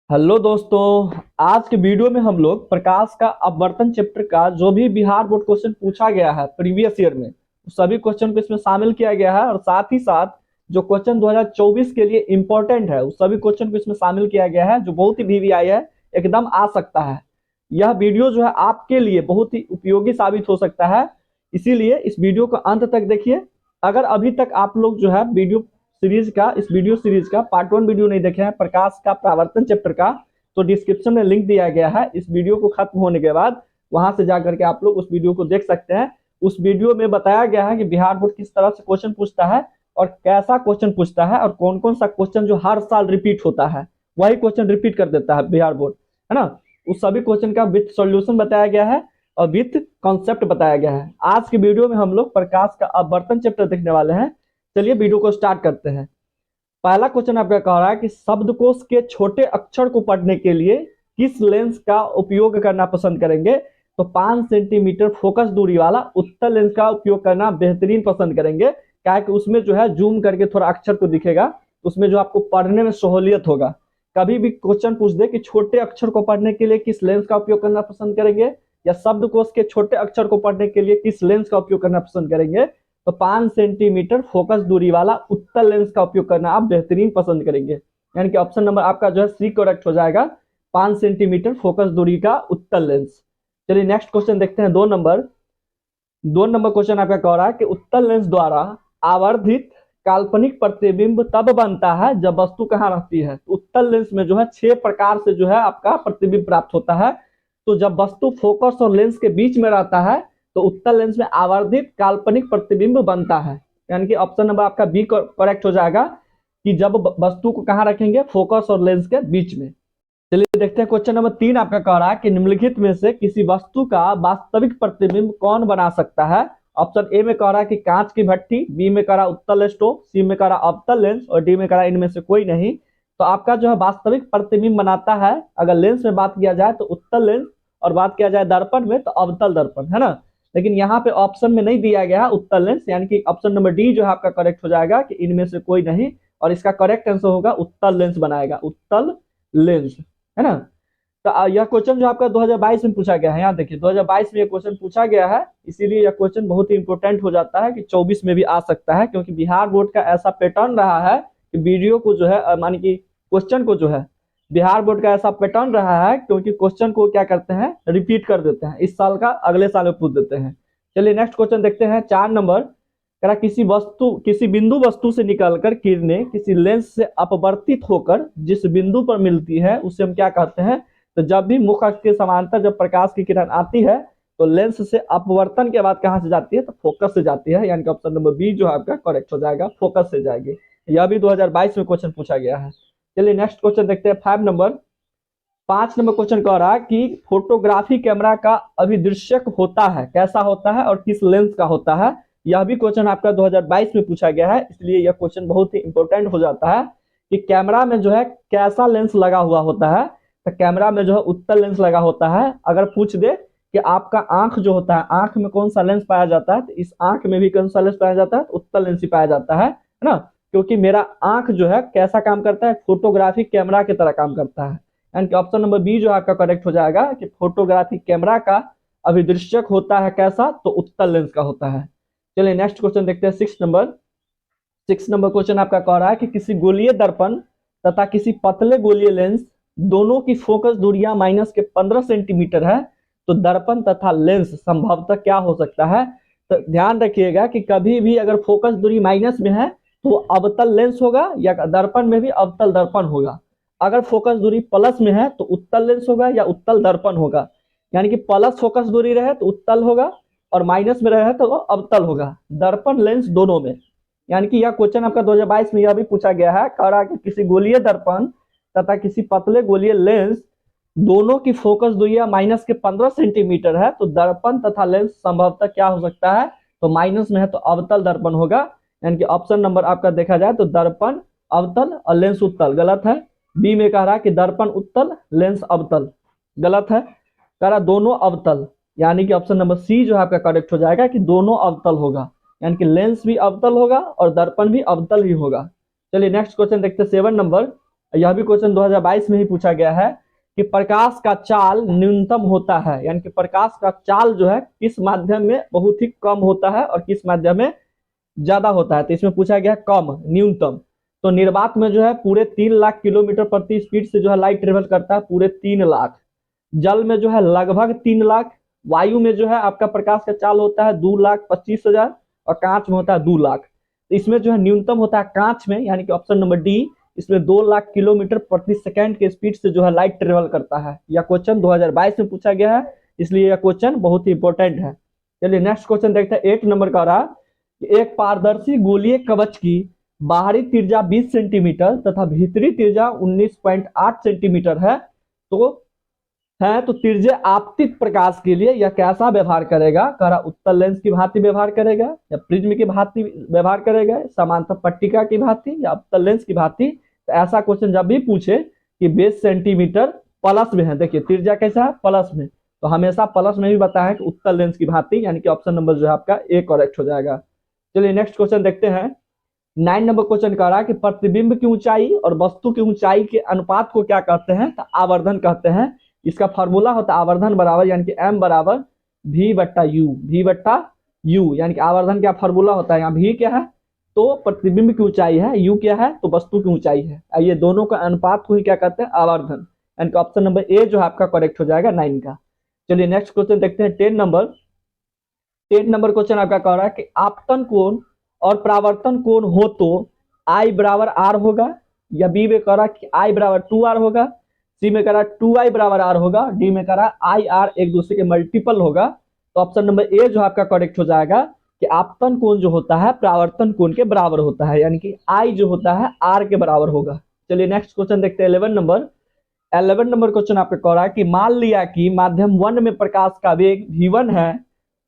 Hello दोस्तों। आज के वीडियो में हम लोग प्रकाश का अपवर्तन चैप्टर का जो भी बिहार बोर्ड क्वेश्चन पूछा गया है प्रीवियस ईयर में सभी क्वेश्चन को इसमें शामिल किया गया है और साथ ही साथ जो क्वेश्चन 2024 के लिए इंपॉर्टेंट है उस सभी क्वेश्चन को इसमें शामिल किया गया है जो बहुत ही वीवीआई है, एकदम आ सकता है। यह वीडियो जो है आपके लिए बहुत ही उपयोगी साबित हो सकता है, इसीलिए इस वीडियो को अंत तक देखिए। अगर अभी तक आप लोग जो है इस वीडियो सीरीज का पार्ट 1 वीडियो नहीं देखे हैं प्रकाश का परावर्तन चैप्टर का, तो डिस्क्रिप्शन में लिंक दिया गया है। इस वीडियो को खत्म होने के बाद वहां से जाकर के आप लोग उस वीडियो को देख सकते हैं। उस वीडियो में बताया गया है कि बिहार बोर्ड किस तरह से क्वेश्चन पूछता है और कैसा क्वेश्चन पूछता है और कौन कौन सा क्वेश्चन जो हर साल रिपीट होता है वही क्वेश्चन रिपीट कर देता है बिहार बोर्ड, है ना। उस सभी क्वेश्चन का विथ सॉल्यूशन बताया गया है और विथ कॉन्सेप्ट बताया गया है। आज की वीडियो में हम लोग प्रकाश का अपवर्तन चैप्टर देखने वाले हैं। चलिए वीडियो को स्टार्ट करते हैं। पहला क्वेश्चन आपका कह रहा है कि शब्दकोश के छोटे अक्षर को पढ़ने के लिए किस लेंस का उपयोग करना पसंद करेंगे। तो 5 सेंटीमीटर फोकस दूरी वाला उत्तल लेंस का उपयोग करना बेहतरीन पसंद करेंगे, क्या कि उसमें जो है जूम करके थोड़ा अक्षर को दिखेगा, उसमें जो आपको पढ़ने में सहूलियत होगा। कभी भी क्वेश्चन पूछ दे कि छोटे अक्षर को पढ़ने के लिए किस लेंस का उपयोग करना पसंद करेंगे या शब्दकोश के छोटे अक्षर को पढ़ने के लिए किस लेंस का उपयोग करना पसंद करेंगे, तो 5 सेंटीमीटर फोकस दूरी वाला उत्तल लेंस का उपयोग करना आप बेहतरीन पसंद करेंगे। यानी कि ऑप्शन नंबर आपका जो है सी करेक्ट हो जाएगा, 5 सेंटीमीटर फोकस दूरी का उत्तल लेंस। चलिए नेक्स्ट क्वेश्चन देखते हैं। 2 नंबर क्वेश्चन आपका कह रहा है कि उत्तल लेंस द्वारा आवर्धित काल्पनिक प्रतिबिंब तब बनता है जब वस्तु कहाँ रहती है। तो उत्तल लेंस में जो है 6 प्रकार से जो है आपका प्रतिबिंब प्राप्त होता है। तो जब वस्तु फोकस और लेंस के बीच में रहता है तो उत्तल लेंस में आवर्धित काल्पनिक प्रतिबिंब बनता है। यानी कि ऑप्शन नंबर आपका बी करेक्ट हो जाएगा कि जब वस्तु को कहाँ रखेंगे, फोकस और लेंस के बीच में। चलिए देखते हैं क्वेश्चन नंबर 3 आपका कह रहा है कि निम्नलिखित में से किसी वस्तु का वास्तविक प्रतिबिंब कौन बना सकता है। ऑप्शन ए में कह रहा है कि कांच की भट्टी, बी में कह रहा उत्तल स्टोव, सी में कह रहा अवतल लेंस और डी में कह रहा इनमें से कोई नहीं। तो आपका जो है वास्तविक प्रतिबिंब बनाता है, अगर लेंस में बात किया जाए तो उत्तल लेंस और बात किया जाए दर्पण में तो अवतल दर्पण, है ना। लेकिन यहाँ पे ऑप्शन में नहीं दिया गया है उत्तल लेंस, यानी कि ऑप्शन नंबर डी जो है आपका करेक्ट हो जाएगा कि इनमें से कोई नहीं, और इसका करेक्ट आंसर होगा उत्तल लेंस बनाएगा, उत्तल लेंस, है ना। तो यह क्वेश्चन जो आपका 2022 में पूछा गया है, यहाँ देखिए 2022 में यह क्वेश्चन पूछा गया है, इसीलिए यह क्वेश्चन बहुत ही इंपॉर्टेंट हो जाता है कि 24 में भी आ सकता है, क्योंकि बिहार बोर्ड का ऐसा पैटर्न रहा है कि वीडियो को जो है मानी कि क्वेश्चन को जो है बिहार बोर्ड का ऐसा पैटर्न रहा है, क्योंकि क्वेश्चन को क्या करते हैं रिपीट कर देते हैं, इस साल का अगले साल में पूछ देते हैं। चलिए नेक्स्ट क्वेश्चन देखते हैं। 4 नंबर कह रहा किसी बिंदु वस्तु से निकलकर किरणें किसी लेंस से अपवर्तित होकर जिस बिंदु पर मिलती है उसे हम क्या कहते हैं। तो जब भी मुख्य अक्ष के समांतर जब प्रकाश की किरण आती है तो लेंस से अपवर्तन के बाद कहां से जाती है, तो फोकस से जाती है। यानी कि ऑप्शन नंबर बी जो है आपका करेक्ट हो जाएगा, फोकस से जाएगी। यह भी 2022 में क्वेश्चन पूछा गया है। चलिए नेक्स्ट क्वेश्चन देखते हैं। 5 नंबर क्वेश्चन कह रहा है कि फोटोग्राफी कैमरा का अभिदृश्यक होता है, कैसा होता है और किस लेंस का होता है। यह भी क्वेश्चन आपका 2022 में पूछा गया है, इसलिए यह क्वेश्चन बहुत ही इंपॉर्टेंट हो जाता है कि कैमरा में जो है कैसा लेंस लगा हुआ होता है। तो कैमरा में जो है उत्तल लेंस लगा होता है। अगर पूछ दे कि आपका आंख जो होता है, आंख में कौन सा लेंस पाया जाता है, तो इस आंख में भी कौन सा लेंस पाया जाता है, तो उत्तल लेंस ही पाया जाता है ना। क्योंकि मेरा आंख जो है कैसा काम करता है, फोटोग्राफी कैमरा की तरह काम करता है। यानी कि ऑप्शन नंबर बी जो आपका करेक्ट हो जाएगा कि फोटोग्राफी कैमरा का अभिदृश्यक होता है कैसा, तो उत्तल लेंस का होता है। चलिए नेक्स्ट क्वेश्चन देखते हैं। 6 नंबर क्वेश्चन आपका कह रहा है कि किसी गोलीय दर्पण तथा किसी पतले गोलीय लेंस दोनों की फोकस दूरियां माइनस के 15 सेंटीमीटर है, तो दर्पण तथा लेंस संभवतः क्या हो सकता है। तो ध्यान रखिएगा कि कभी भी अगर फोकस दूरी माइनस में है तो अवतल लेंस होगा या दर्पण में भी अवतल दर्पण होगा। अगर फोकस दूरी प्लस में है तो उत्तल लेंस होगा या उत्तल दर्पण होगा। यानी कि प्लस फोकस दूरी रहे तो उत्तल होगा और माइनस में रहे तो अवतल होगा, दर्पण लेंस दोनों में। यानी कि यह क्वेश्चन आपका 2022 में यह भी पूछा गया है, कह रहा है कि किसी गोलीय दर्पण तथा किसी पतले गोलीय लेंस दोनों की फोकस दूरियां माइनस के 15 सेंटीमीटर है, तो दर्पण तथा लेंस संभवतः क्या हो सकता है, तो माइनस में है तो अवतल दर्पण होगा। यानी कि ऑप्शन नंबर आपका देखा जाए तो दर्पण अवतल और लेंस उत्तल, गलत है। बी में कह रहा है कि दर्पण उत्तल लेंस अवतल, गलत है। कह रहा दोनों अवतल, यानी कि ऑप्शन नंबर सी जो है आपका करेक्ट हो जाएगा कि दोनों अवतल होगा। यानी कि लेंस भी अवतल होगा और दर्पण भी अवतल ही होगा। चलिए नेक्स्ट क्वेश्चन देखते हैं। 7 नंबर यह भी क्वेश्चन 2022 में ही पूछा गया है कि प्रकाश का चाल न्यूनतम होता है, यानी कि प्रकाश का चाल जो है किस माध्यम में बहुत ही कम होता है और किस माध्यम में ज्यादा होता है। तो इसमें पूछा गया कम, न्यूनतम। तो निर्वात में जो है पूरे 3 लाख किलोमीटर प्रति स्पीड से जो है लाइट ट्रेवल करता है, पूरे 3 लाख। जल में जो है लगभग 3 लाख। वायु में जो है आपका प्रकाश का चाल होता है 2,25,000 और कांच में होता है 2 लाख। तो इसमें जो है न्यूनतम होता है कांच में, यानी कि ऑप्शन नंबर डी। इसमें 2 लाख किलोमीटर प्रति सेकेंड के स्पीड से जो है लाइट ट्रेवल करता है। यह क्वेश्चन 2022 में पूछा गया है, इसलिए यह क्वेश्चन बहुत ही इंपॉर्टेंट है। चलिए नेक्स्ट क्वेश्चन देखते हैं। 8 नंबर का रहा, एक पारदर्शी गोलीय कवच की बाहरी त्रिज्या 20 सेंटीमीटर तथा भीतरी त्रिज्या 19.8 सेंटीमीटर है। तो त्रिज्य आपतित प्रकाश के लिए यह कैसा व्यवहार करेगा? कह रहा उत्तल लेंस की भांति व्यवहार करेगा, या प्रिज्म की भांति व्यवहार करेगा, समांतर पट्टिका की भांति, या उत्तल लेंस की भांति। तो ऐसा क्वेश्चन जब भी पूछे कि 20 सेंटीमीटर प्लस में है, देखिए त्रिज्या कैसा है, प्लस में, तो हमेशा प्लस में भी बताया कि उत्तल लेंस की भांति, यानी कि ऑप्शन नंबर जो है आपका ए करेक्ट हो जाएगा। चलिए नेक्स्ट क्वेश्चन देखते हैं। 9 नंबर क्वेश्चन कह रहा है कि प्रतिबिंब की ऊंचाई और वस्तु की ऊंचाई के अनुपात को क्या कहते हैं? तो आवर्धन कहते हैं। इसका फॉर्मूला होता है आवर्धन बराबर, यानी कि एम बराबर वी बट्टा यू, वी बट्टा यू, यानी कि आवर्धन क्या फॉर्मूला होता है, यहाँ वी क्या है तो प्रतिबिंब की ऊंचाई है, यू क्या है तो वस्तु की ऊंचाई है। ये दोनों का अनुपात को ही क्या कहते हैं? आवर्धन। यानी कि ऑप्शन नंबर ए जो है आपका करेक्ट हो जाएगा 9 का। चलिए नेक्स्ट क्वेश्चन देखते हैं। 10 नंबर क्वेश्चन आपका कह रहा है कि आपतन कोण और प्रावर्तन कोण हो तो आई बराबर आर होगा, या बी में कह रहा कि आई बराबर 2r होगा, सी में कह रहा 2i बराबर आर होगा, डी में कह रहा आई आर एक दूसरे के मल्टीपल होगा। तो ऑप्शन नंबर ए जो आपका करेक्ट हो जाएगा कि आपतन कोण जो होता है प्रावर्तन कोण के बराबर होता है, यानी कि आई जो होता है आर के बराबर होगा। चलिए नेक्स्ट क्वेश्चन देखते हैं। 11 नंबर क्वेश्चन आपका कह रहा है कि मान लिया कि माध्यम 1 में प्रकाश का वेग v1 है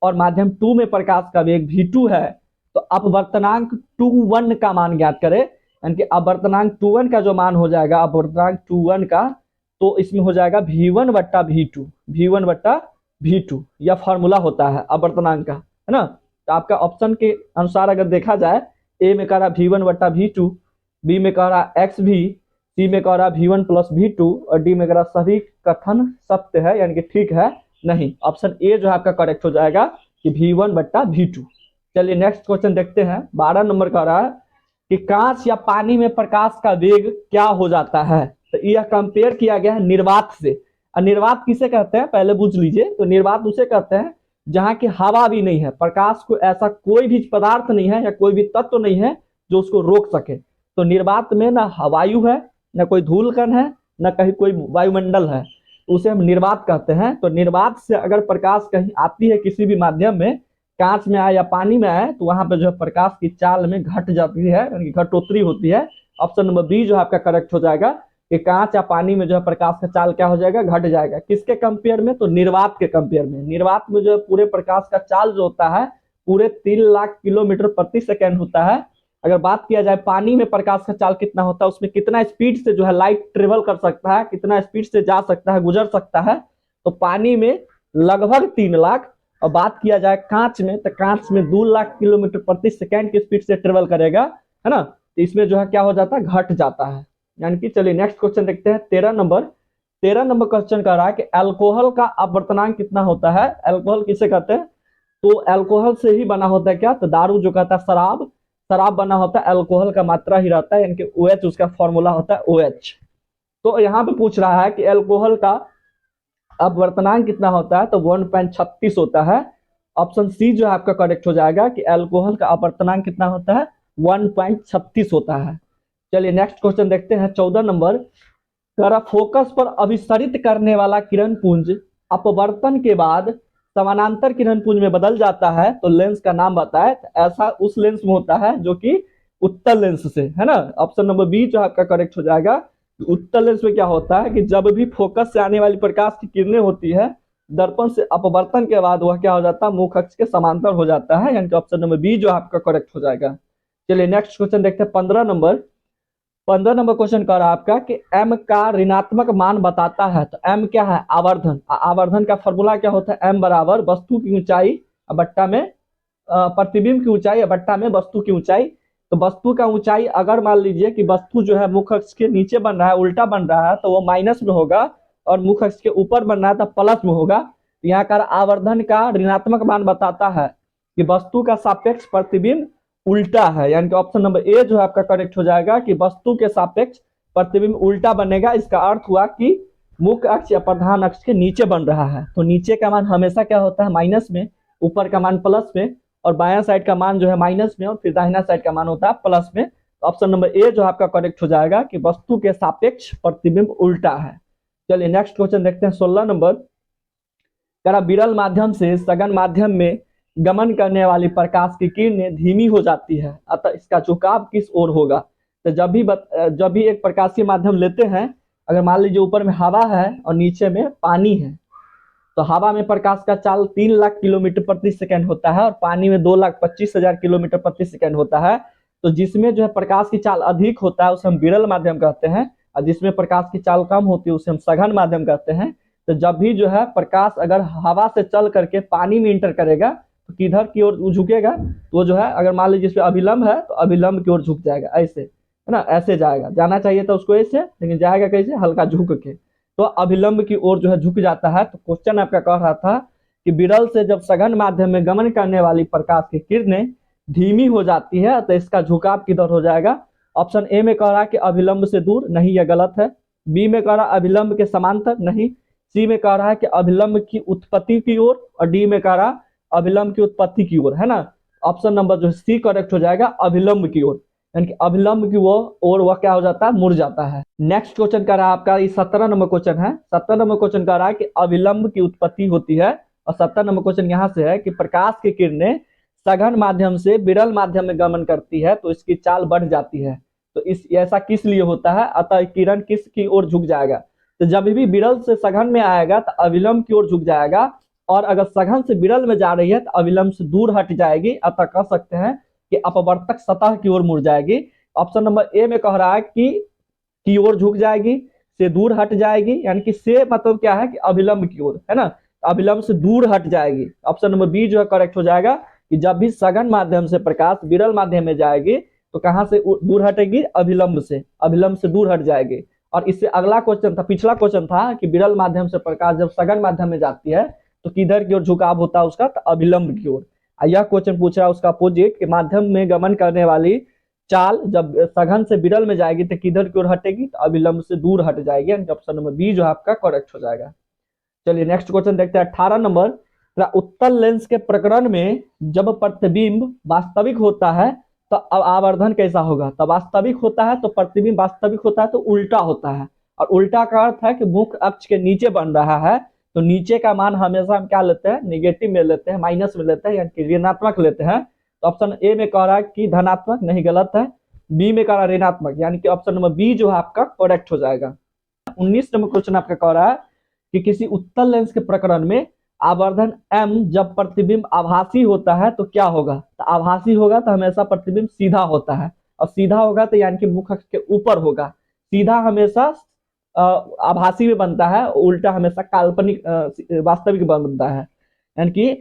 और माध्यम 2 में प्रकाश का वेग v2 है, तो अपवर्तनांक 2,1 का मान ज्ञात करें। यानी कि अपवर्तनांक 2,1 का जो मान हो जाएगा, अपवर्तनांक 2,1 का, तो इसमें हो जाएगा v1 बट्टा v2, v1 बट्टा v2। यह फॉर्मूला होता है अपवर्तनांक का, है ना। तो आपका ऑप्शन के अनुसार अगर देखा जाए, ए में कह रहा v1 बट्टा v2, बी में कह रहा xv, सी में कह रहा v1 प्लस v2 और डी में कह रहा सभी कथन सत्य है, यानी कि ठीक है नहीं। ऑप्शन ए जो है आपका करेक्ट हो जाएगा कि v1 बट्टा v2। चलिए नेक्स्ट क्वेश्चन देखते हैं। 12 नंबर का रहा है कि कांच या पानी में प्रकाश का वेग क्या हो जाता है? तो यह कंपेयर किया गया है निर्वात से। और निर्वात किसे कहते हैं पहले पूछ लीजिए। तो निर्वात उसे कहते हैं जहां की हवा भी नहीं है, प्रकाश को ऐसा कोई भी पदार्थ नहीं है या कोई भी तत्व नहीं है जो उसको रोक सके। तो निर्वात में ना वायु है, न कोई धूल कण है, न कहीं कोई वायुमंडल है, उसे हम निर्वात कहते हैं। तो निर्वात से अगर प्रकाश कहीं आती है किसी भी माध्यम में, कांच में आए या पानी में आए, तो वहां पे जो है प्रकाश की चाल में घट जाती है, यानी घटोत्तरी होती है। ऑप्शन नंबर बी जो आपका करेक्ट हो जाएगा कि कांच या पानी में जो है प्रकाश का चाल क्या हो जाएगा? घट जाएगा। किसके कंपेयर में? तो निर्वात के कंपेयर में। निर्वात में जो है पूरे प्रकाश का चाल जो होता है पूरे 3 लाख किलोमीटर प्रति सेकेंड होता है। अगर बात किया जाए पानी में प्रकाश का चाल कितना होता है, उसमें कितना स्पीड से जो है लाइट ट्रेवल कर सकता है, कितना स्पीड से जा सकता है, गुजर सकता है, तो पानी में लगभग 3 लाख। और बात किया जाए कांच में, तो कांच में 2 लाख किलोमीटर प्रति सेकेंड की स्पीड से ट्रेवल करेगा, है ना। तो इसमें जो है क्या हो जाता है? घट जाता है, यानी कि। चलिए नेक्स्ट क्वेश्चन देखते हैं। 13 नंबर क्वेश्चन कह रहा है कि अल्कोहल का अपवर्तनांक कितना होता है? अल्कोहल किसे कहते हैं? तो अल्कोहल से ही बना होता है क्या? तो दारू जो कहता है शराब बना होता है, अल्कोहल का मात्रा ही रहता है, यानी कि OH उसका फॉर्मूला होता है OH। तो यहाँ पे पूछ रहा है कि अल्कोहल का अपवर्तनांक कितना होता है? तो 1.36 होता है। ऑप्शन सी जो है आपका करेक्ट हो जाएगा कि अल्कोहल का अपवर्तनांक कितना होता है? 1.36 होता है। चलिए नेक्स्ट क्वेश्चन देखते हैं। 14 नंबर कह फोकस पर अभिसरित करने वाला किरण पुंज अपवर्तन के बाद समानांतर किरण पुंज में बदल जाता है, तो लेंस का नाम बताए। ऐसा उस लेंस में होता है जो कि उत्तल लेंस से, है ना। ऑप्शन नंबर बी जो आपका करेक्ट हो जाएगा। उत्तल लेंस में क्या होता है कि जब भी फोकस से आने वाली प्रकाश की किरणें होती है, दर्पण से अपवर्तन के बाद वह क्या हो जाता है? मुख अक्ष के समांतर हो जाता है, यानी कि ऑप्शन नंबर बी जो आपका करेक्ट हो जाएगा। चलिए नेक्स्ट क्वेश्चन देखते हैं। 15 नंबर क्वेश्चन कर रहा है आपका कि m का ऋणात्मक मान बताता है। तो m क्या है? आवर्धन। आवर्धन का फॉर्मूला क्या होता है? m बराबर वस्तु की ऊंचाई बट्टा में प्रतिबिंब की ऊंचाई बट्टा में वस्तु की ऊंचाई। तो वस्तु का ऊंचाई अगर मान लीजिए कि वस्तु जो है मुख्य अक्ष के नीचे बन रहा है, उल्टा बन रहा है, तो वो माइनस में होगा, और मुख्य अक्ष के ऊपर बन रहा है तो प्लस में होगा। तो यहाँ का आवर्धन का ऋणात्मक मान बताता है कि वस्तु का सापेक्ष प्रतिबिंब उल्टा है, यानी कि ऑप्शन नंबर ए जो है आपका करेक्ट हो जाएगा कि वस्तु के सापेक्ष प्रतिबिंब उल्टा बनेगा। इसका अर्थ हुआ कि मुख्य अक्ष या प्रधान अक्ष के नीचे बन रहा है, तो नीचे का मान हमेशा क्या होता है, माइनस में, ऊपर का मान प्लस में, और बायां साइड का मान जो है माइनस में, और फिर दाहिना साइड का मान होता है प्लस में। तो ऑप्शन नंबर ए जो आपका करेक्ट हो जाएगा कि वस्तु के सापेक्ष प्रतिबिंब उल्टा है। चलिए नेक्स्ट क्वेश्चन देखते हैं 16 नंबर। करा विरल माध्यम से सघन माध्यम में गमन करने वाली प्रकाश की किरणें धीमी हो जाती है, अतः इसका झुकाव किस ओर होगा। तो जब भी एक प्रकाशीय माध्यम लेते हैं, अगर मान लीजिए ऊपर में हवा है और नीचे में पानी है, तो हवा में प्रकाश का चाल 3 लाख किलोमीटर प्रति सेकंड होता है और पानी में 2,25,000 किलोमीटर प्रति सेकंड होता है। तो जिसमें जो है प्रकाश की चाल अधिक होता है उसे हम विरल माध्यम कहते हैं, और जिसमें प्रकाश की चाल कम होती है उसे हम सघन माध्यम कहते हैं। तो जब भी जो है प्रकाश अगर हवा से चल करके पानी में इंटर करेगा तो किधर की ओर झुकेगा, तो जो है अगर मान लीजिए इसमें अभिलंब है तो अभिलंब की ओर झुक जाएगा, ऐसे है ना, ऐसे जाएगा। जाना चाहिए था उसको ऐसे, लेकिन जाएगा कैसे, हल्का झुक के, तो अभिलंब की ओर जो है झुक जाता है। तो क्वेश्चन आपका कह रहा था कि विरल से जब सघन माध्यम में गमन करने वाली प्रकाश की किरणें धीमी हो जाती है तो इसका झुकाव किधर हो जाएगा। ऑप्शन ए में कह रहा है कि अभिलंब से दूर, नहीं, यह गलत है। बी में कह रहा है अभिलंब के समांतर, नहीं। सी में कह रहा है कि अभिलंब की उत्पत्ति की ओर, और डी में कह रहा है अभिलंब की उत्पत्ति की ओर, है ना। ऑप्शन नंबर जो सी करेक्ट हो जाएगा, अभिलंब की ओर, यानी कि अभिलंब की वो और वह क्या हो जाता है, मुड़ जाता है। नेक्स्ट क्वेश्चन कर रहा है आपका, ये 17 नंबर क्वेश्चन है। 17 नंबर क्वेश्चन कर रहा है कि अभिलंब की उत्पत्ति होती है, और 17 नंबर क्वेश्चन यहाँ से है कि प्रकाश की किरणें सघन माध्यम से विरल माध्यम में गमन करती है तो इसकी चाल बढ़ जाती है। तो इस ऐसा किस लिए होता है, अतः किरण किस की ओर झुक जाएगा। तो जब भी विरल से सघन में आएगा तो अभिलंब की ओर झुक जाएगा, और अगर सघन से विरल में जा रही है तो अभिलंब से दूर हट जाएगी, अतः कह सकते हैं कि अपवर्तक सतह की ओर मुड़ जाएगी। ऑप्शन नंबर ए में कह रहा है कि की ओर झुक जाएगी, से दूर हट जाएगी, यानी कि से मतलब क्या है कि अभिलंब की ओर, है ना, अभिलंब से दूर हट जाएगी। ऑप्शन नंबर बी जो है करेक्ट हो जाएगा कि जब भी सघन माध्यम से प्रकाश विरल माध्यम में जाएगी तो कहां से दूर हटेगी, अभिलंब से दूर हट जाएगी। और इससे अगला क्वेश्चन था, पिछला क्वेश्चन था कि विरल माध्यम से प्रकाश जब सघन माध्यम में जाती है तो किधर की ओर झुकाव होता है उसका, तो अभिलंब की ओर। यह क्वेश्चन पूछ रहा है उसका अपोजिट कि माध्यम में गमन करने वाली चाल जब सघन से विरल में जाएगी तो किधर की ओर हटेगी, तो अभिलंब से दूर हट जाएगी, यानी ऑप्शन नंबर बी जो आपका करेक्ट हो जाएगा। चलिए नेक्स्ट क्वेश्चन देखते हैं 18 नंबर। उत्तल लेंस के प्रकरण में जब प्रतिबिंब वास्तविक होता है तो आवर्धन कैसा होगा। तो वास्तविक होता है तो प्रतिबिंब वास्तविक होता है तो उल्टा होता है, और उल्टा का अर्थ है कि मुख्य अक्ष के नीचे बन रहा है, तो नीचे का मान हमेशा हम क्या लेते हैं, निगेटिव में लेते हैं, माइनस में लेते हैं, यानी कि ऋणात्मक लेते हैं। तो ऑप्शन ए में कह रहा है कि धनात्मक, नहीं, गलत है। बी में कह रहा है ऋणात्मक, यानी कि ऑप्शन नंबर बी जो है आपका करेक्ट हो जाएगा। 19 नंबर क्वेश्चन आपका कह रहा है कि किसी उत्तल लेंस के प्रकरण में आवर्धन m जब प्रतिबिंब आभासी होता है तो क्या होगा। तो आभासी होगा तो हमेशा प्रतिबिंब सीधा होता है, और सीधा होगा तो यानी कि मुख्य अक्ष के ऊपर होगा। सीधा हमेशा आभासी में बनता है, उल्टा हमेशा काल्पनिक वास्तविक बनता है। यानी कि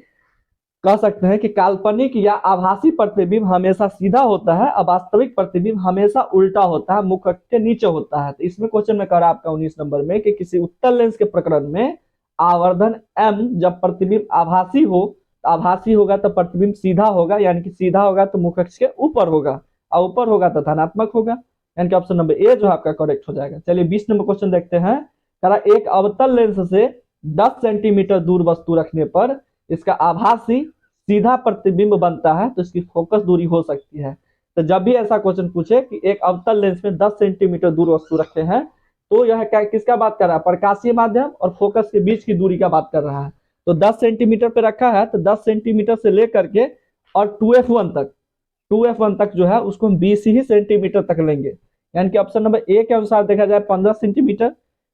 कह सकते हैं कि काल्पनिक या आभासी प्रतिबिंब हमेशा सीधा होता है और वास्तविक प्रतिबिंब हमेशा उल्टा होता है, मुख्य अक्ष के नीचे होता है। तो इसमें क्वेश्चन में कह रहा है आपका 19 नंबर में कि किसी उत्तल लेंस के प्रकरण में आवर्धन m जब प्रतिबिंब आभासी हो, तो आभासी होगा तो प्रतिबिंब सीधा होगा, यानी कि सीधा होगा तो मुख्य अक्ष के ऊपर होगा, और ऊपर होगा तो धनात्मक होगा, यानी कि ऑप्शन नंबर ए जो आपका करेक्ट हो जाएगा। चलिए 20 नंबर क्वेश्चन देखते हैं। करा एक अवतल लेंस से 10 सेंटीमीटर दूर वस्तु रखने पर इसका आभासी सीधा प्रतिबिंब बनता है तो इसकी फोकस दूरी हो सकती है। तो जब भी ऐसा क्वेश्चन पूछे कि एक अवतल लेंस में 10 सेंटीमीटर दूर वस्तु रखते हैं तो यह क्या किसका बात कर रहा है, प्रकाशीय माध्यम और फोकस के बीच की दूरी का बात कर रहा है। तो 10 सेंटीमीटर पे रखा है तो 10 सेंटीमीटर से लेकर के और 2f1 तक जो है उसको हम 20 ही सेंटीमीटर तक लेंगे, यानी कि ऑप्शन नंबर ए के अनुसार देखा जाए 15 सेंटीमीटर,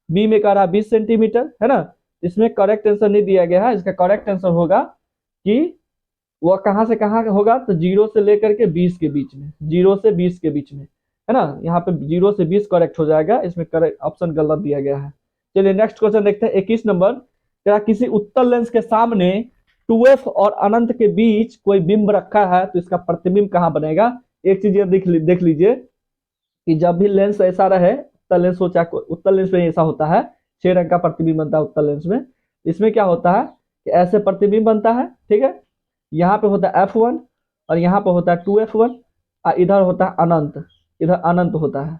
बी में कह रहा है 20 सेंटीमीटर, है ना। इसमें करेक्ट आंसर नहीं दिया गया है, इसका करेक्ट आंसर होगा कि वह कहां से कहां होगा, तो 0 से लेकर के 20 के बीच में, 0 से 20 के बीच में, है ना। यहाँ पे 0 से 20 करेक्ट हो जाएगा, इसमें करेक्ट ऑप्शन गलत दिया गया है। चलिए नेक्स्ट क्वेश्चन देखते हैं 21 नंबर। क्या किसी उत्तल लेंस के सामने 2f और अनंत के बीच कोई बिंब रखा है तो इसका प्रतिबिंब कहाँ बनेगा। एक चीज ये देख लीजिए कि जब भी लेंस ऐसा रहे, उत्तल लेंस हो चाहे उत्तल लेंस में ऐसा होता है, 6 रंग का प्रतिबिंब बनता है उत्तल लेंस में। इसमें क्या होता है कि ऐसे प्रतिबिंब बनता है, ठीक है। यहाँ पे होता है F1 और यहाँ पे होता है 2F1 और इधर होता है अनंत, इधर अनंत होता है।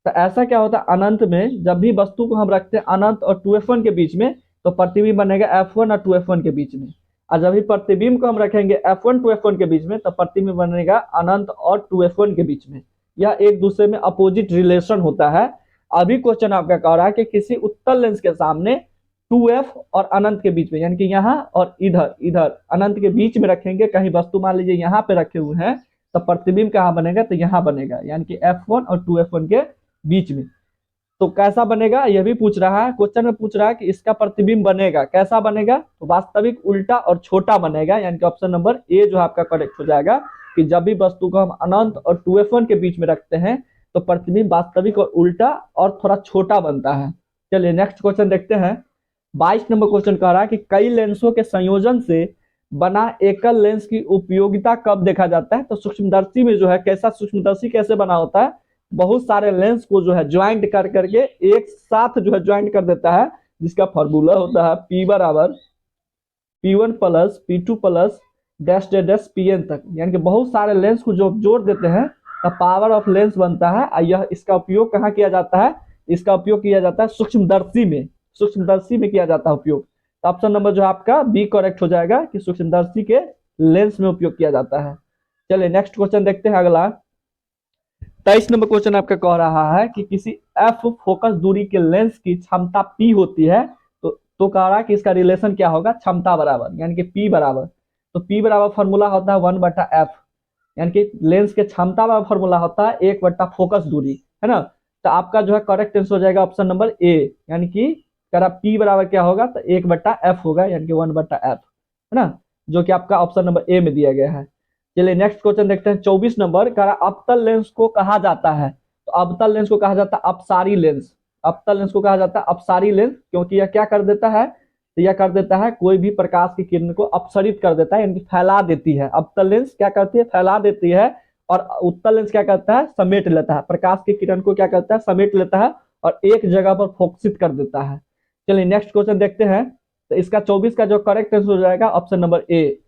तो ऐसा क्या होता है, अनंत में जब भी वस्तु को हम रखते हैं अनंत और 2F1 के बीच में, तो प्रतिबिंब बनेगा F1 और 2F1 के बीच में। और जब भी प्रतिबिंब को हम रखेंगे F1 2F1 के बीच में, तो प्रतिबिंब बनेगा अनंत और 2F1 के बीच में। यह एक दूसरे में अपोजिट रिलेशन होता है। अभी क्वेश्चन आपका कह रहा है कि किसी उत्तल लेंस के सामने 2F और अनंत के बीच में, यानी कि यहाँ और इधर इधर अनंत के बीच में रखेंगे, कहीं वस्तु मान लीजिए यहाँ पे रखे हुए हैं, तो प्रतिबिंब कहाँ बनेगा, तो यहाँ बनेगा, यानी कि F1 और 2F1 के बीच में। तो कैसा बनेगा यह भी पूछ रहा है, क्वेश्चन में पूछ रहा है कि इसका प्रतिबिंब बनेगा कैसा बनेगा, तो वास्तविक उल्टा और छोटा बनेगा, यानी कि ऑप्शन नंबर ए जो आपका करेक्ट हो जाएगा कि जब भी वस्तु को हम अनंत और 2F1 के बीच में रखते हैं तो प्रतिबिंब वास्तविक और उल्टा और थोड़ा छोटा बनता है। चलिए नेक्स्ट क्वेश्चन देखते हैं। 22 नंबर क्वेश्चन कह रहा है कि कई लेंसों के संयोजन से बना एकल लेंस की उपयोगिता कब देखा जाता है, तो सूक्ष्मदर्शी में जो है कैसा, सूक्ष्मदर्शी कैसे बना होता है, बहुत सारे लेंस को जो है ज्वाइंट कर करके एक साथ जो है ज्वाइंट कर देता है, जिसका फॉर्मूला होता है P बराबर P1 plus P2 plus dash dash dash Pn तक, यानी कि बहुत सारे लेंस को जो जोड़ देते हैं तब पावर ऑफ लेंस बनता है। और यह इसका उपयोग कहाँ किया जाता है, इसका उपयोग किया जाता है सूक्ष्मदर्शी में, सूक्ष्मदर्शी में किया जाता है उपयोग। तो ऑप्शन नंबर जो आपका बी करेक्ट हो जाएगा कि सूक्ष्मदर्शी के लेंस में उपयोग किया जाता है। चलिए नेक्स्ट क्वेश्चन देखते हैं अगला। 23 नंबर क्वेश्चन आपका कह रहा है कि किसी एफ फोकस दूरी के लेंस की क्षमता पी होती है, तो कह रहा है कि इसका रिलेशन क्या होगा, क्षमता बराबर, यानी कि पी बराबर, तो पी बराबर फॉर्मूला होता है 1/f, यानी कि लेंस के क्षमता बराबर फॉर्मूला होता है 1/, फोकस दूरी है ना। तो आपका जो है करेक्ट आंसर हो जाएगा ऑप्शन नंबर ए, यानी कि अगर पी बराबर क्या होगा तो 1/f होगा, यानी कि 1/f है ना, जो कि आपका ऑप्शन नंबर ए में दिया गया है। चलिए नेक्स्ट क्वेश्चन देखते हैं। 24 नंबर कह रहा अवतल लेंस को कहा जाता है, तो अवतल लेंस को कहा जाता है अपसारी लेंस, अवतल लेंस को कहा जाता है अपसारी लेंस, क्योंकि यह क्या कर देता है, तो यह कर देता है कोई भी प्रकाश की किरण को अपसरित कर देता है, यानी कि फैला देती है। अवतल लेंस क्या करती है, फैला देती है, और उत्तल लेंस क्या करता है, समेट लेता है, प्रकाश की किरण को क्या करता है, समेट लेता है और एक जगह पर फोकसित कर देता है। चलिए नेक्स्ट क्वेश्चन देखते हैं। तो इसका 24 का जो करेक्ट आंसर हो जाएगा ऑप्शन नंबर ए।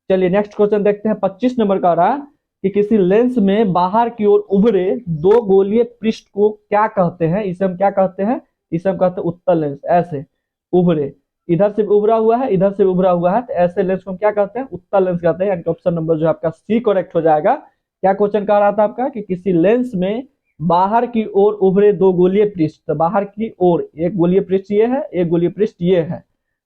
चलिए नेक्स्ट क्वेश्चन देखते हैं। 25 नंबर का रहा कि किसी लेंस में बाहर की ओर उभरे दो गोलीय पृष्ठ को क्या कहते हैं, इसे हम क्या कहते हैं, इसे हम कहते हैं उत्तल लेंस। ऐसे उभरे, इधर से उभरा हुआ है, इधर से उभरा हुआ है, तो ऐसे लेंस को हम क्या कहते हैं, उत्तल लेंस कहते हैं, यानी कि ऑप्शन नंबर जो आपका सी करेक्ट हो जाएगा। क्या क्वेश्चन कह रहा था आपका कि किसी लेंस में बाहर की ओर उभरे दो गोलीय पृष्ठ, तो बाहर की ओर एक गोलीय पृष्ठ ये है, एक गोलीय पृष्ठ ये है,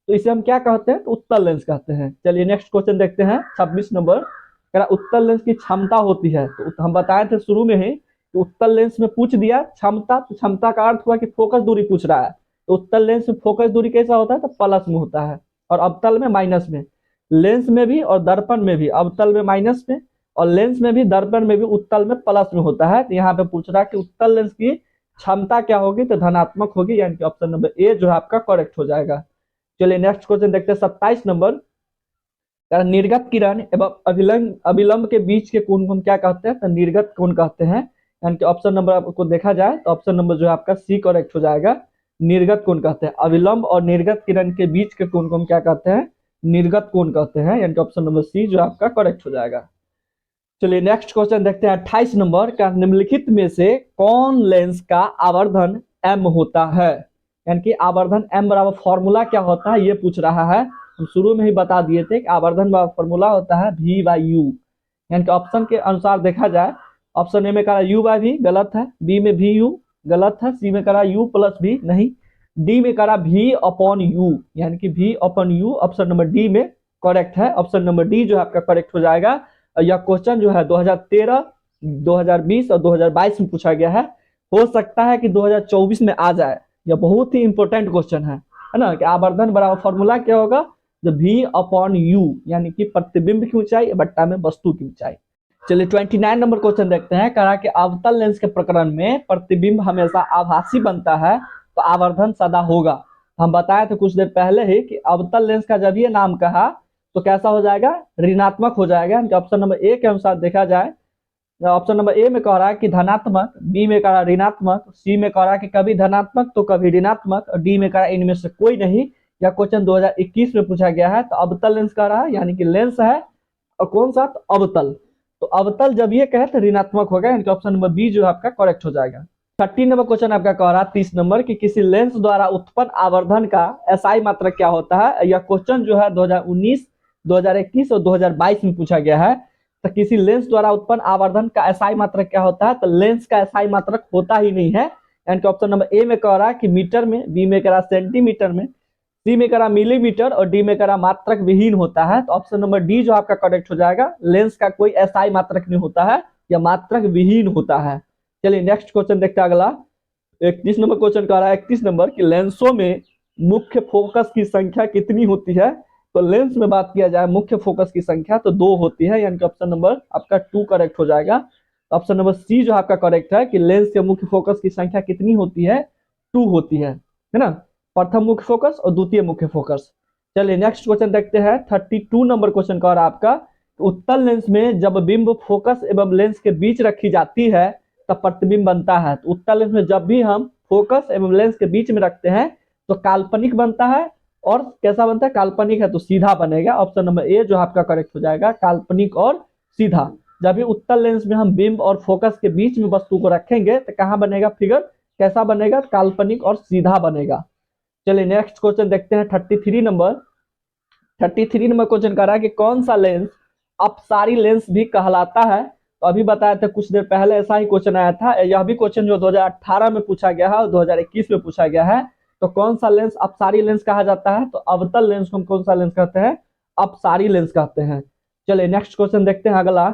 तो इसे हम क्या कहते हैं, तो उत्तल लेंस कहते हैं। चलिए नेक्स्ट क्वेश्चन देखते हैं। 26 नंबर उत्तल लेंस की क्षमता होती है, तो हम बताए थे शुरू में ही कि उत्तल लेंस में पूछ दिया क्षमता, तो क्षमता का अर्थ हुआ कि फोकस दूरी पूछ रहा है, तो उत्तल लेंस में फोकस दूरी कैसा होता है, तो प्लस में होता है और अवतल में माइनस में। लेंस में भी और दर्पण में भी, अवतल में माइनस में और लेंस में भी दर्पण में भी उत्तल में प्लस में होता है। तो यहाँ पे पूछ रहा है कि उत्तल लेंस की क्षमता क्या होगी, तो धनात्मक होगी, यानी कि ऑप्शन नंबर ए जो है आपका करेक्ट हो जाएगा। चलिए नेक्स्ट क्वेश्चन देखते हैं। 27 नंबर निर्गत किरण एवं अभिलंब के बीच के कोण को हम क्या कहते हैं, तो निर्गत कोण कहते हैं, यानी कि ऑप्शन नंबर आपको देखा जाए तो ऑप्शन नंबर जो है आपका सी करेक्ट हो जाएगा, निर्गत कोण कहते हैं। अभिलंब और निर्गत किरण के बीच के कोण को हम क्या कहते हैं, निर्गत कोण कहते हैं, यानी कि ऑप्शन नंबर सी जो आपका करेक्ट हो जाएगा। चलिए नेक्स्ट क्वेश्चन देखते हैं। 28 नंबर का निम्नलिखित में से कौन लेंस का आवर्धन m होता है, यानी कि आवर्धन m बराबर फॉर्मूला क्या होता है ये पूछ रहा है। हम शुरू में ही बता दिए थे कि आवर्धन बराबर फॉर्मूला होता है v/u, यानी कि ऑप्शन के अनुसार देखा जाए, ऑप्शन ए में करा u/v गलत है, बी में vu गलत है, सी में करा u + v नहीं, डी में करा v/u, यानी कि v/u ऑप्शन नंबर डी में करेक्ट है। ऑप्शन नंबर डी जो है आपका करेक्ट हो जाएगा। यह क्वेश्चन जो है 2013, 2020 और 2022 में पूछा गया है, हो सकता है कि 2024 में आ जाए। यह बहुत ही इंपॉर्टेंट क्वेश्चन है ना, कि आवर्धन बराबर फॉर्मूला क्या होगा, v/u, यानी कि प्रतिबिंब की ऊंचाई बट्टा में वस्तु की ऊंचाई। चलिए 29 नंबर क्वेश्चन देखते हैं। कहा कि अवतल लेंस के प्रकरण में प्रतिबिंब हमेशा आभासी बनता है तो आवर्धन सदा होगा। हम बताए थे कुछ देर पहले ही कि अवतल लेंस का जब ये नाम कहा तो कैसा हो जाएगा, ऋणात्मक हो जाएगा, ऑप्शन नंबर ए के अनुसार देखा जाए ऑप्शन नंबर ए में कह रहा है कि धनात्मक, बी में कह रहा है ऋणात्मक, सी में कह रहा है कि कभी धनात्मक तो कभी ऋणात्मक, और डी में कह रहा है इनमें से कोई नहीं। यह क्वेश्चन 2021 में पूछा गया है। तो अवतल लेंस कह रहा है, यानी कि लेंस है और कौन सा, तो अवतल। तो अवतल जब ये कहे तो ऋणात्मक होगा, यानी कि ऑप्शन नंबर बी जो आपका करेक्ट हो जाएगा। 30 नंबर क्वेश्चन आपका कह रहा है 30 नंबर कि किसी लेंस द्वारा उत्पन्न आवर्धन का एसआई मात्रक क्या होता है। यह क्वेश्चन जो है 2019, 2021 और 2022 में पूछा गया है। तो किसी लेंस द्वारा उत्पन्न आवर्धन का एसआई मात्रक क्या होता है, तो लेंस का एसआई मात्रक होता ही नहीं है। यानी कि ऑप्शन नंबर ए में कह रहा है कि मीटर में, बी में कह रहा सेंटीमीटर में, सी में कह रहा मिलीमीटर और डी में कह रहा मात्रक विहीन होता है। तो ऑप्शन नंबर डी जो आपका करेक्ट हो जाएगा। लेंस का कोई एसआई मात्रक नहीं होता है, या मात्रक विहीन होता है। चलिए नेक्स्ट क्वेश्चन देखते हैं अगला। 31 नंबर क्वेश्चन कह रहा है 31 नंबर कि लेंसों में मुख्य फोकस की संख्या कितनी होती है। तो लेंस में बात किया जाए मुख्य फोकस की संख्या तो 2 होती है, यानी कि ऑप्शन नंबर आपका 2 करेक्ट हो जाएगा। ऑप्शन नंबर सी जो आपका करेक्ट है कि लेंस के मुख्य फोकस की संख्या कितनी होती है, 2 होती है ना। प्रथम मुख्य फोकस और द्वितीय मुख्य फोकस। चलिए नेक्स्ट क्वेश्चन देखते हैं। 32 नंबर क्वेश्चन कह रहा है आपका उत्तल लेंस में जब बिंब फोकस एवं लेंस के बीच रखी जाती है तब प्रतिबिंब बनता है। तो उत्तल लेंस में जब भी हम फोकस एवं लेंस के बीच में रखते हैं तो काल्पनिक बनता है। और कैसा बनता है, काल्पनिक है तो सीधा बनेगा। ऑप्शन नंबर ए जो आपका करेक्ट हो जाएगा, काल्पनिक और सीधा। जब भी उत्तल लेंस में हम बिंब और फोकस के बीच में वस्तु को रखेंगे तो कहाँ बनेगा फिगर, कैसा बनेगा, काल्पनिक और सीधा बनेगा। चलिए नेक्स्ट क्वेश्चन देखते हैं। 33 नंबर क्वेश्चन कर रहा है कि कौन सा लेंस अपसारी लेंस भी कहलाता है। तो अभी बताया था कुछ देर पहले, ऐसा ही क्वेश्चन आया था। यह भी क्वेश्चन जो 2018 में पूछा गया है और 2021 में पूछा गया है। तो कौन सा लेंस अपसारी लेंस कहा जाता है, तो अवतल लेंस को हम कौन सा लेंस कहते हैं, अपसारी लेंस कहते हैं। चलिए नेक्स्ट क्वेश्चन देखते हैं अगला।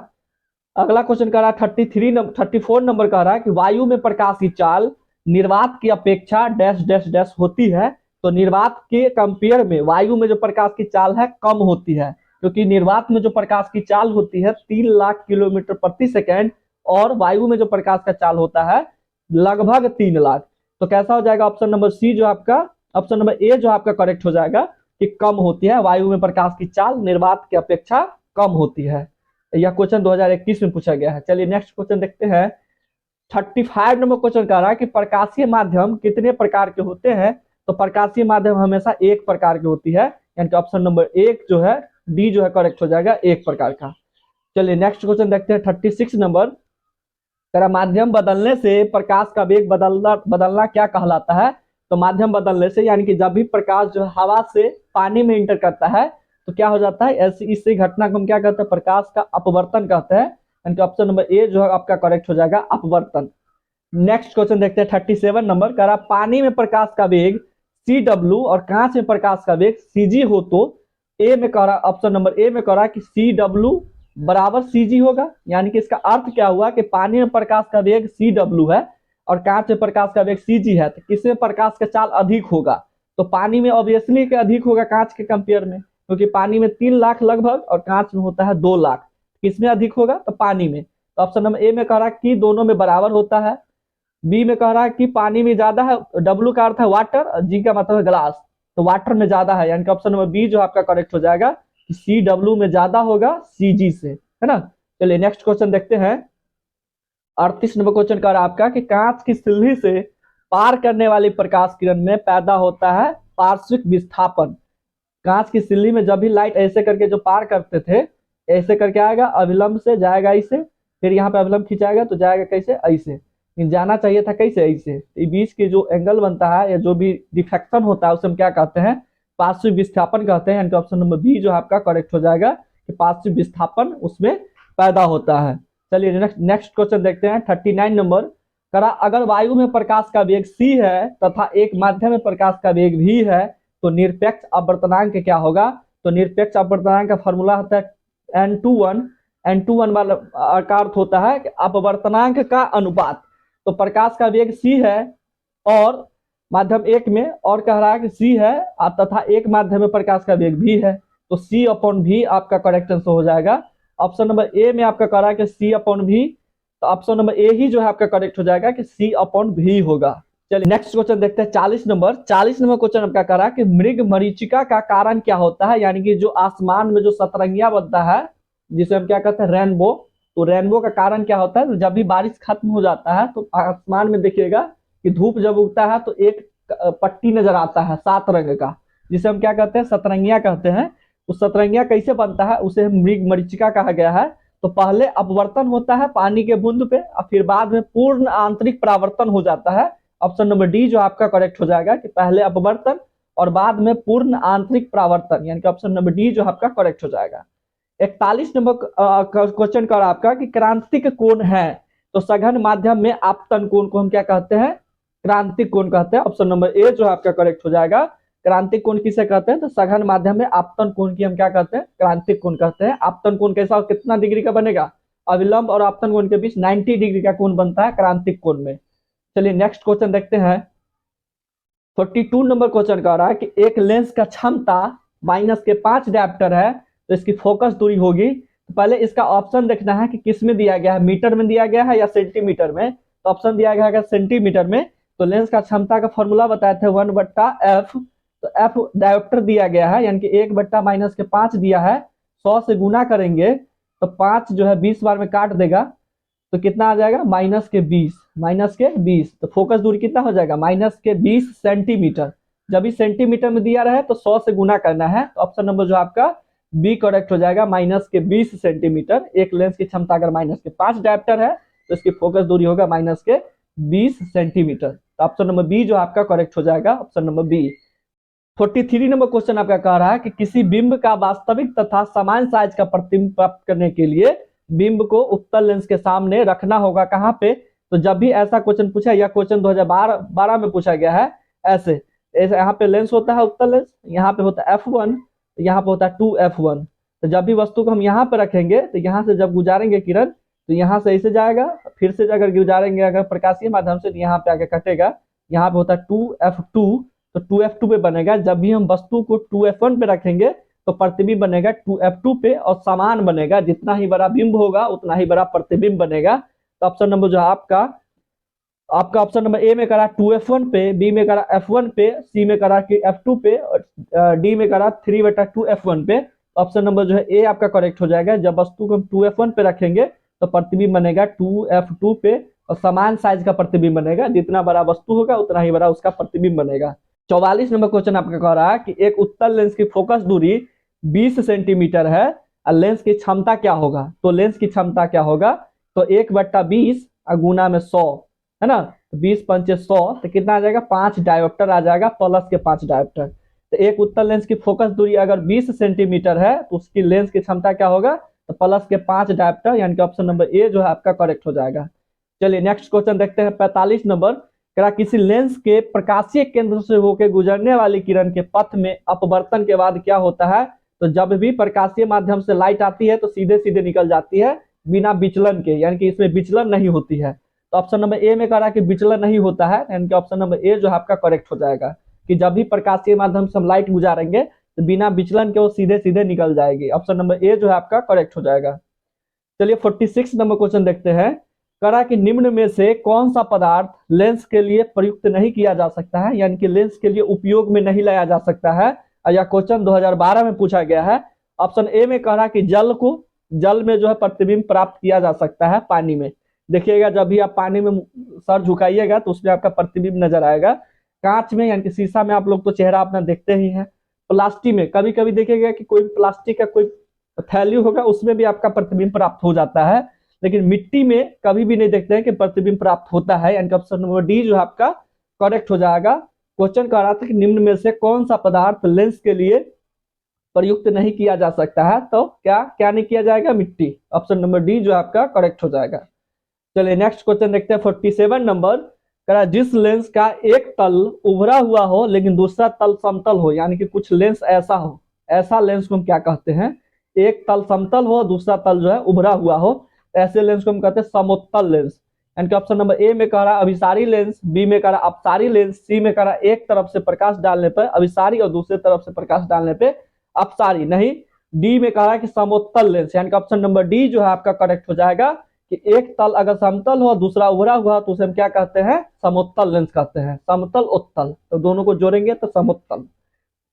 अगला क्वेश्चन कह रहा है 34 नंबर कह रहा है कि वायु में प्रकाश की चाल निर्वात की अपेक्षा डैश डैश डैश होती है। तो निर्वात के कंपेयर में वायु में जो प्रकाश की चाल है कम होती है, क्योंकि निर्वात में जो प्रकाश की चाल होती है 3 लाख किलोमीटर प्रति सेकेंड और वायु में जो प्रकाश का चाल होता है लगभग 3 लाख। तो कैसा हो जाएगा, ऑप्शन नंबर सी जो आपका, ऑप्शन नंबर ए जो आपका करेक्ट हो जाएगा कि कम होती है, वायु में प्रकाश की चाल निर्वात की अपेक्षा कम होती है। यह क्वेश्चन 2021 में पूछा गया है। चलिए नेक्स्ट क्वेश्चन देखते हैं। 35 नंबर क्वेश्चन कह रहा है कि प्रकाशीय माध्यम कितने प्रकार के होते हैं। तो प्रकाशीय माध्यम हमेशा एक प्रकार की होती है, यानी कि ऑप्शन नंबर 1 जो है, डी जो है करेक्ट हो जाएगा, एक प्रकार का। चलिए नेक्स्ट क्वेश्चन देखते हैं। 36 नंबर तेरा माध्यम बदलने से प्रकाश का वेग बदलना क्या कहलाता है। तो माध्यम बदलने से यानी कि जब भी प्रकाश जो हवा से पानी में इंटर करता है तो क्या हो जाता है, ऐसी इसी घटना को हम क्या कहते हैं, प्रकाश का अपवर्तन कहते हैं। यानी कि ऑप्शन नंबर ए जो है आपका करेक्ट हो जाएगा, अपवर्तन। नेक्स्ट क्वेश्चन देखते हैं। 37 नंबर कह रहा पानी में प्रकाश का वेग CW और कांच में प्रकाश का वेग CG हो तो ए में कह रहा, ऑप्शन नंबर ए में कह रहा कि CW बराबर CG होगा। यानी कि इसका अर्थ क्या हुआ कि पानी में प्रकाश का वेग CW है और कांच में प्रकाश का वेग CG है, तो किसमें प्रकाश का चाल अधिक होगा, तो पानी में ऑब्वियसली के अधिक होगा कांच के कंपेयर में, क्योंकि पानी में 3 लाख लगभग और कांच में होता है 2 लाख। किसमें अधिक होगा, तो पानी में। तो ऑप्शन नंबर ए में कह रहा कि दोनों में बराबर होता है। बी में कह रहा है कि पानी में ज्यादा है, W का अर्थ है वाटर और जी का मतलब है ग्लास, तो वाटर में ज्यादा है, यानी कि ऑप्शन नंबर बी जो आपका करेक्ट हो जाएगा कि CW में ज्यादा होगा CG से, है ना। चलिए नेक्स्ट क्वेश्चन देखते हैं। 38 नंबर क्वेश्चन कह रहा है आपका कि कांच की सिल्ली से पार करने वाली प्रकाश किरण में पैदा होता है पार्श्विक विस्थापन। कांच की सिल्ली में जब भी लाइट ऐसे करके जो पार करते थे, ऐसे करके आएगा, अविलंब से जाएगा ऐसे, फिर यहाँ पे अविलंब खिंचाएगा तो जाएगा कैसे, ऐसे। जाना चाहिए था कैसे, ऐसे। बीच के जो एंगल बनता है या जो भी डिफ्रैक्शन होता है उसे हम क्या कहते हैं, पार्श्विक विस्थापन कहते हैं। यानी कि ऑप्शन नंबर बी जो आपका करेक्ट हो जाएगा कि पार्श्विक विस्थापन उसमें पैदा होता है। चलिए नेक्स्ट क्वेश्चन देखते हैं। 39 नंबर करा अगर वायु में प्रकाश का वेग c है तथा एक माध्यम में प्रकाश का वेग v है तो निरपेक्ष अपवर्तनांक क्या होगा। तो निरपेक्ष अपवर्तनांक का फॉर्मूला होता है n21 वाला का अर्थ होता है कि अपवर्तनांक का अनुपात। तो प्रकाश का वेग c है और माध्यम एक में, और कह रहा है कि c है तथा एक माध्यम में प्रकाश का वेग v है, तो c/v आपका करेक्ट आंसर हो जाएगा। ऑप्शन नंबर ए में आपका कह रहा है कि c/v, तो ऑप्शन नंबर ए ही जो है आपका करेक्ट हो जाएगा कि c/v होगा। चलिए नेक्स्ट क्वेश्चन देखते हैं। 40 नंबर क्वेश्चन आपका कह रहा है कि मृग मरीचिका का कारण क्या होता है। यानी कि जो आसमान में जो सतरंगिया बनता है जिसे हम क्या कहते हैं, रेनबो, तो रेनबो का कारण क्या होता है, तो जब भी बारिश खत्म हो जाता है तो आसमान में देखिएगा कि धूप जब उगता है तो एक पट्टी नजर आता है 7 रंग का, जिसे हम क्या कहते हैं, सतरंगिया कहते हैं। उस सतरंगिया कैसे बनता है, उसे मृग मरीचिका कहा गया है। तो पहले अपवर्तन होता है पानी के बूंद पे और फिर बाद में पूर्ण आंतरिक परावर्तन हो जाता है। ऑप्शन नंबर डी जो आपका करेक्ट हो जाएगा कि पहले अपवर्तन और बाद में पूर्ण आंतरिक परावर्तन, यानी कि ऑप्शन नंबर डी जो आपका करेक्ट हो जाएगा। 41 नंबर क्वेश्चन का आपका कि क्रांतिक कोण है, तो सघन माध्यम में आपतन कोण को हम क्या कहते हैं, क्रांतिक कोण कहते हैं। ऑप्शन नंबर ए जो आपका करेक्ट हो जाएगा। क्रांतिक कोण किसे कहते हैं, तो सघन माध्यम में आपतन कोण की हम क्या कहते हैं, क्रांतिक कोण कहते हैं। आपतन कोण कैसा, कितना डिग्री का बनेगा, अविलंब और आपतन कोण के बीच 90 डिग्री का कोण बनता है क्रांतिक कोण में। चलिए नेक्स्ट क्वेश्चन देखते हैं। 42 नंबर क्वेश्चन कह रहा है कि एक लेंस का क्षमता -5 डायप्टर है, तो इसकी फोकस दूरी होगी। तो पहले इसका ऑप्शन देखना है कि किस में दिया गया है, मीटर में दिया गया है या सेंटीमीटर में। तो ऑप्शन दिया गया है सेंटीमीटर में। तो लेंस का क्षमता का फॉर्मूला बताए थे 1/f। तो f डायोप्टर दिया गया है, यानी कि 1/-5 दिया है। 100 से गुना करेंगे तो 5 जो है 20 बार में काट देगा, तो कितना आ जाएगा, -20। तो फोकस दूरी कितना हो जाएगा, -20 सेंटीमीटर। जब भी सेंटीमीटर में दिया रहे तो 100 से गुना करना है। तो ऑप्शन नंबर जो आपका बी करेक्ट हो जाएगा, -20 सेंटीमीटर। एक लेंस की क्षमता अगर -5 डायप्टर है तो इसकी फोकस दूरी होगा -20 सेंटीमीटर। तो ऑप्शन नंबर बी जो आपका करेक्ट हो जाएगा, option number B. 43 number question आपका कह रहा है कि किसी बिंब का वास्तविक तथा समान साइज का प्रतिबिंब प्राप्त करने के लिए बिंब को उत्तल लेंस के सामने रखना होगा कहाँ पे। तो जब भी ऐसा क्वेश्चन पूछा, यह क्वेश्चन 2012 में पूछा गया है। ऐसे यहाँ पे लेंस होता है उत्तल लेंस, यहाँ पे होता है f1, यहाँ पे होता है 2f1। तो जब भी वस्तु को हम यहाँ पे रखेंगे तो यहाँ से जब गुजारेंगे किरण तो यहाँ से ऐसे जाएगा, फिर से अगर गुजारेंगे अगर प्रकाशीय माध्यम से तो यहाँ पे आके कटेगा। यहाँ पे होता है 2f2, तो 2f2 पे बनेगा। जब भी हम वस्तु को 2f1 पे रखेंगे तो प्रतिबिंब बनेगा 2f2 पे और समान बनेगा। जितना ही बड़ा बिंब होगा उतना ही बड़ा प्रतिबिंब बनेगा। तो ऑप्शन नंबर जो आपका ऑप्शन नंबर ए में करा 2f1 पे, बी में करा f1 पे, सी में करा कि f2 पे और डी में करा 3/2f1 पे। ऑप्शन नंबर जो है ए आपका करेक्ट हो जाएगा। जब वस्तु को हम 2f1 पे रखेंगे तो प्रतिबिंब बनेगा 2f2 पे और समान साइज का प्रतिबिंब बनेगा। जितना बड़ा वस्तु होगा उतना ही बड़ा उसका प्रतिबिंब बनेगा। 44 नंबर क्वेश्चन आपका कह रहा है कि एक उत्तल लेंस की फोकस दूरी 20 सेंटीमीटर है और लेंस की क्षमता क्या होगा। तो लेंस की क्षमता क्या होगा, तो 1/20 गुना में 100 है ना, तो 20×5 100, तो कितना आ जाएगा, 5 डायोप्टर आ जाएगा, प्लस के 5 डायोप्टर। तो एक उत्तल लेंस की फोकस दूरी अगर 20 सेंटीमीटर है तो उसकी लेंस की क्षमता क्या होगा, तो प्लस के 5 डायोप्टर, यानी कि ऑप्शन नंबर ए जो है आपका करेक्ट हो जाएगा। चलिए नेक्स्ट क्वेश्चन देखते हैं। 45 नंबर, किसी लेंस के प्रकाशीय केंद्र से होकर गुजरने वाली किरण के पथ में अपवर्तन के बाद क्या होता है। तो जब भी प्रकाशीय माध्यम से लाइट आती है तो सीधे सीधे निकल जाती है बिना विचलन के, यानी कि इसमें विचलन नहीं होती है। तो ऑप्शन नंबर ए में कह रहा है कि विचलन नहीं होता है, यानी कि ऑप्शन नंबर ए जो है आपका करेक्ट हो जाएगा कि जब भी प्रकाशीय माध्यम से हम लाइट गुजारेंगे तो बिना विचलन के वो सीधे सीधे निकल जाएगी। ऑप्शन नंबर ए जो है आपका करेक्ट हो जाएगा। चलिए 46 नंबर क्वेश्चन देखते हैं। करा कि निम्न में से कौन सा पदार्थ लेंस के लिए प्रयुक्त नहीं किया जा सकता है, यानी कि लेंस के लिए उपयोग में नहीं लाया जा सकता है। यह क्वेश्चन 2012 में पूछा गया है। ऑप्शन ए में कह रहा कि जल में जो है प्रतिबिंब प्राप्त किया जा सकता है पानी में। देखिएगा जब भी आप पानी में सर झुकाइएगा तो उसमें आपका प्रतिबिंब नजर आएगा। कांच में यानी कि शीशा में आप लोग तो चेहरा अपना देखते ही हैं। प्लास्टिक में कभी कभी देखिएगा कि कोई प्लास्टिक का कोई थैली होगा उसमें भी आपका प्रतिबिंब प्राप्त हो जाता है, लेकिन मिट्टी में कभी भी नहीं देखते हैं कि प्रतिबिंब प्राप्त होता है, यानी कि ऑप्शन नंबर डी जो आपका करेक्ट हो जाएगा। क्वेश्चन कह रहा था कि निम्न में से कौन सा पदार्थ लेंस के लिए प्रयुक्त नहीं किया जा सकता है, तो क्या क्या नहीं किया जाएगा, मिट्टी। ऑप्शन नंबर डी जो आपका करेक्ट हो जाएगा। चलिए नेक्स्ट क्वेश्चन देखते हैं। 47 नंबर, कह जिस लेंस का एक तल उभरा हुआ हो लेकिन दूसरा तल समतल हो, यानी कि कुछ लेंस ऐसा हो, ऐसा लेंस को हम क्या कहते हैं, एक तल समतल हो दूसरा तल जो है उभरा हुआ हो, ऐसे लेंस को हम कहते हैं समोत्तल लेंस। यानी कि ऑप्शन नंबर ए में कह रहा अभिसारी लेंस, बी में कह रहा अपसारी लेंस, सी में कह रहा एक तरफ से प्रकाश डालने पर अभिसारी और दूसरे तरफ से प्रकाश डालने पे अपसारी, नहीं डी में कह रहा है कि समोत्तल लेंस, यानी कि ऑप्शन नंबर डी जो है आपका करेक्ट हो जाएगा कि एक तल अगर समतल हो दूसरा उभरा हुआ तो उसे हम क्या कहते हैं, समोत्तल लेंस कहते हैं, समतल उत्तल, तो दोनों को जोड़ेंगे तो समोत्तल।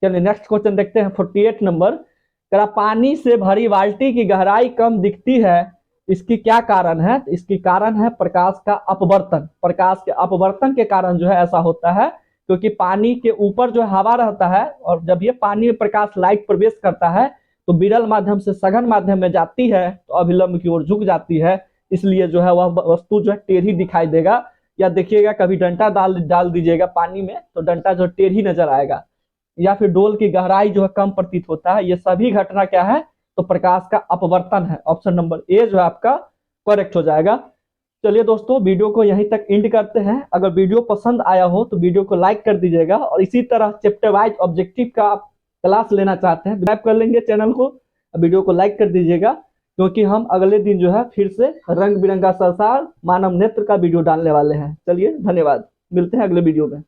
चलिए नेक्स्ट क्वेश्चन देखते हैं। 48 नंबर, कह पानी से भरी बाल्टी की गहराई कम दिखती है इसकी क्या कारण है? तो इसकी कारण है प्रकाश का अपवर्तन। प्रकाश के अपवर्तन के कारण जो है ऐसा होता है, क्योंकि पानी के ऊपर जो हवा रहता है और जब ये पानी में प्रकाश लाइट प्रवेश करता है तो विरल माध्यम से सघन माध्यम में जाती है तो अभिलंब की ओर झुक जाती है, इसलिए जो है वह वस्तु जो है टेढ़ी दिखाई देगा। या देखिएगा कभी डंडा डाल डाल दीजिएगा पानी में तो डंडा जो टेढ़ी नजर आएगा, या फिर डोल की गहराई जो है कम प्रतीत होता है। ये सभी घटना क्या है? तो प्रकाश का अपवर्तन है। ऑप्शन नंबर ए जो है आपका करेक्ट हो जाएगा। चलिए दोस्तों, वीडियो को यहीं तक एंड करते हैं। अगर वीडियो पसंद आया हो तो वीडियो को लाइक कर दीजिएगा, और इसी तरह चैप्टर वाइज ऑब्जेक्टिव का आप क्लास लेना चाहते हैं सब्सक्राइब कर लेंगे चैनल को, वीडियो को लाइक कर दीजिएगा, क्योंकि हम अगले दिन जो है फिर से रंग बिरंगा संसार मानव नेत्र का वीडियो डालने वाले हैं। चलिए धन्यवाद, मिलते हैं अगले वीडियो में।